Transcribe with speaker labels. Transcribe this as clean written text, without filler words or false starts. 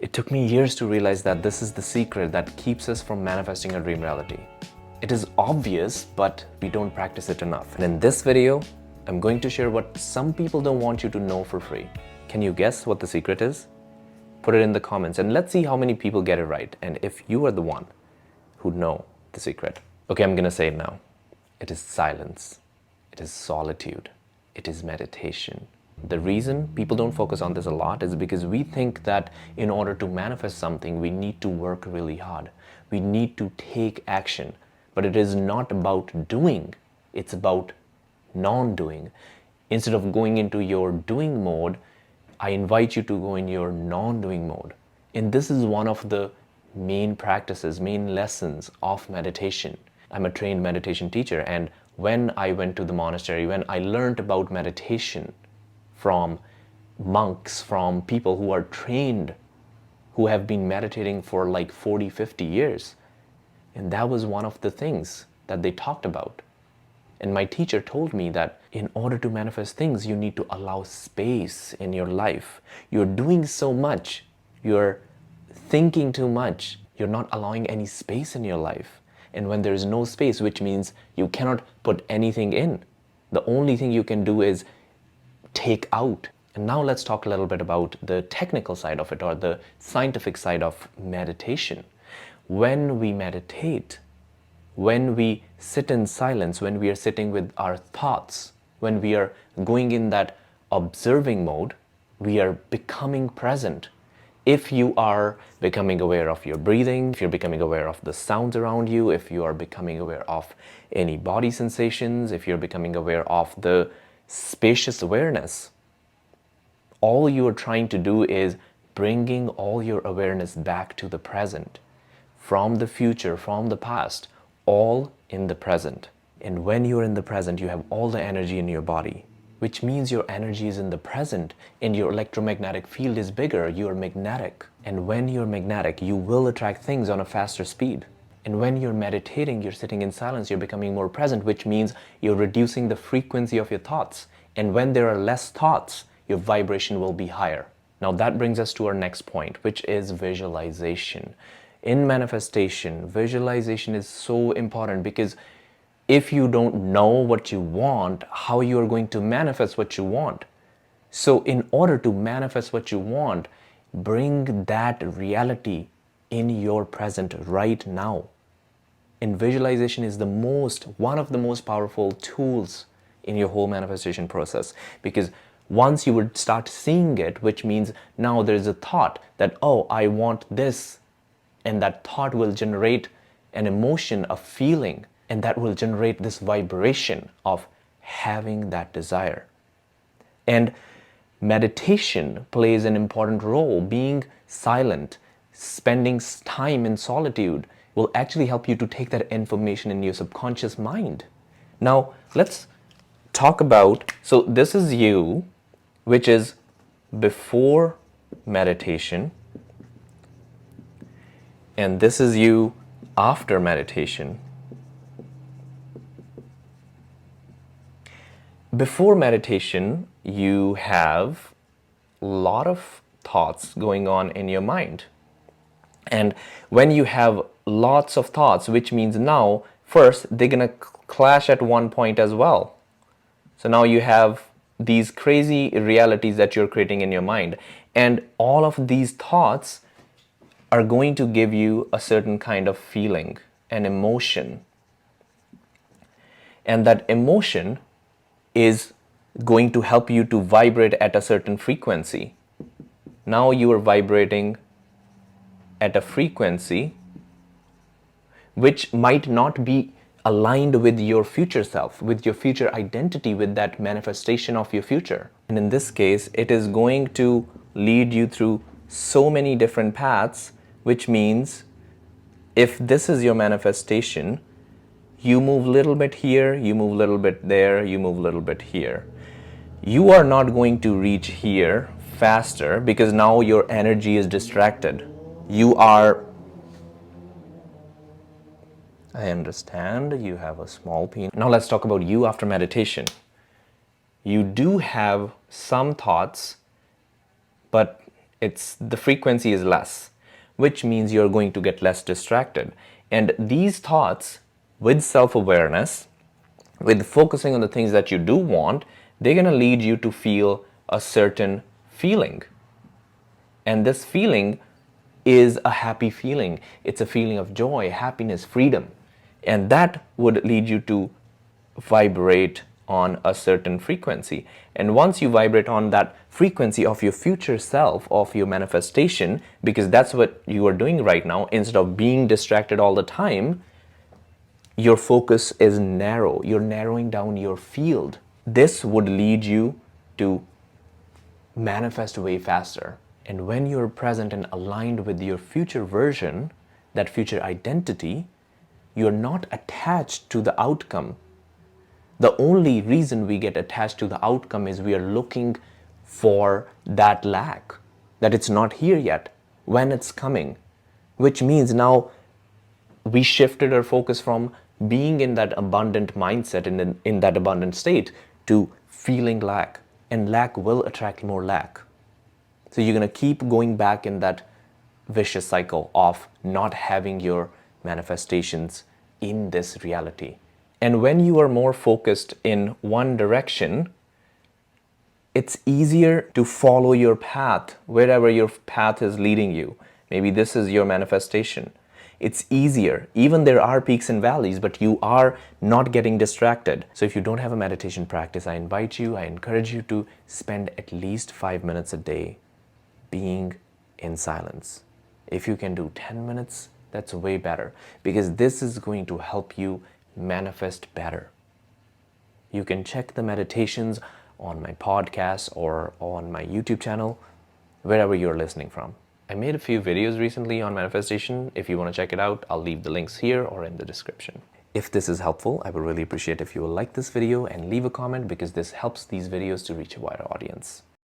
Speaker 1: It took me years to realize that this is the secret that keeps us from manifesting our dream reality. It is obvious, but we don't practice it enough. And in this video, I'm going to share what some people don't want you to know for free. Can you guess what the secret is? Put it in the comments and let's see how many people get it right and if you are the one who know the secret. Okay, I'm gonna say it now. It is silence. It is solitude. It is meditation. The reason people don't focus on this a lot is because we think that in order to manifest something, we need to work really hard. We need to take action. But it is not about doing, it's about non-doing. Instead of going into your doing mode, I invite you to go in your non-doing mode. And this is one of the main practices, main lessons of meditation. I'm a trained meditation teacher, and when I went to the monastery, when I learned about meditation from monks, from people who are trained, who have been meditating for like 40, 50 years, and that was one of the things that they talked about. And my teacher told me that in order to manifest things, you need to allow space in your life. You're doing so much, you're thinking too much, you're not allowing any space in your life. And when there's no space, which means you cannot put anything in, the only thing you can do is take out. And now let's talk a little bit about the technical side of it, or the scientific side of meditation. When we meditate, when we sit in silence, when we are sitting with our thoughts, when we are going in that observing mode, we are becoming present. If you are becoming aware of your breathing, if you're becoming aware of the sounds around you, if you are becoming aware of any body sensations, if you're becoming aware of the spacious awareness, all you are trying to do is bringing all your awareness back to the present, from the future, from the past, all in the present. And when you're in the present, you have all the energy in your body, which means your energy is in the present and your electromagnetic field is bigger, you're magnetic. And when you're magnetic, you will attract things on a faster speed. And when you're meditating, you're sitting in silence, you're becoming more present, which means you're reducing the frequency of your thoughts. And when there are less thoughts, your vibration will be higher. Now that brings us to our next point, which is visualization. In manifestation, visualization is so important, because if you don't know what you want, how you are going to manifest what you want? So in order to manifest what you want, bring that reality in your present right now. And visualization is one of the most powerful tools in your whole manifestation process, because once you would start seeing it, which means now there's a thought that, oh, I want this, and that thought will generate an emotion, a feeling, and that will generate this vibration of having that desire. And meditation plays an important role. Being silent, spending time in solitude will actually help you to take that information in your subconscious mind. Now, let's talk about, so this is you, which is before meditation, and this is you after meditation. Before meditation, you have a lot of thoughts going on in your mind. And when you have lots of thoughts, which means now, first, they're gonna clash at one point as well. So now you have these crazy realities that you're creating in your mind. And all of these thoughts are going to give you a certain kind of feeling, an emotion. And that emotion is going to help you to vibrate at a certain frequency. Now you are vibrating at a frequency which might not be aligned with your future self, with your future identity, with that manifestation of your future. And in this case, it is going to lead you through so many different paths, which means if this is your manifestation, you move a little bit here, you move a little bit there, you move a little bit here. You are not going to reach here faster because now your energy is distracted. I understand you have a small penis. Now let's talk about you after meditation. You do have some thoughts, but It's the frequency is less, which means you're going to get less distracted. And these thoughts, with self-awareness, with focusing on the things that you do want, they're going to lead you to feel a certain feeling. And this feeling is a happy feeling. It's a feeling of joy, happiness, freedom. And that would lead you to vibrate on a certain frequency. And once you vibrate on that frequency of your future self, of your manifestation, because that's what you are doing right now, instead of being distracted all the time, your focus is narrow. You're narrowing down your field. This would lead you to manifest way faster. And when you're present and aligned with your future version, that future identity, you're not attached to the outcome. The only reason we get attached to the outcome is we are looking for that lack, that it's not here yet, when it's coming, which means now we shifted our focus from being in that abundant mindset, in that abundant state, to feeling lack. And lack will attract more lack. So you're going to keep going back in that vicious cycle of not having your manifestations in this reality. And when you are more focused in one direction, it's easier to follow your path, wherever your path is leading you. Maybe this is your manifestation. It's easier. Even there are peaks and valleys, but you are not getting distracted. So if you don't have a meditation practice, I encourage you to spend at least 5 minutes a day being in silence. If you can do 10 minutes, that's way better, because this is going to help you manifest better. You can check the meditations on my podcast or on my YouTube channel, wherever you're listening from. I made a few videos recently on manifestation. If you want to check it out, I'll leave the links here or in the description. If this is helpful, I would really appreciate if you will like this video and leave a comment, because this helps these videos to reach a wider audience.